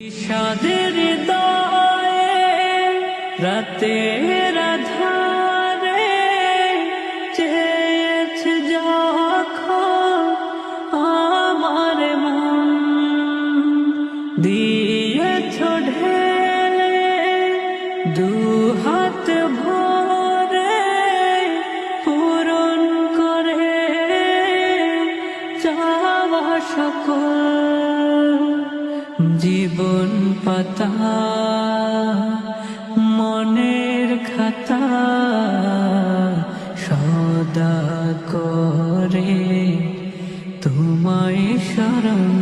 বিষাদের হৃদয়ে রাতের আধারে চেয়েছে যখন আমার মন দিয়েছ ঢেলে দু হাত ভরে পূরণ করে চাওয়া সকল জীবন পাতা মনের খাতা সদা করে তোমায় স্মরণ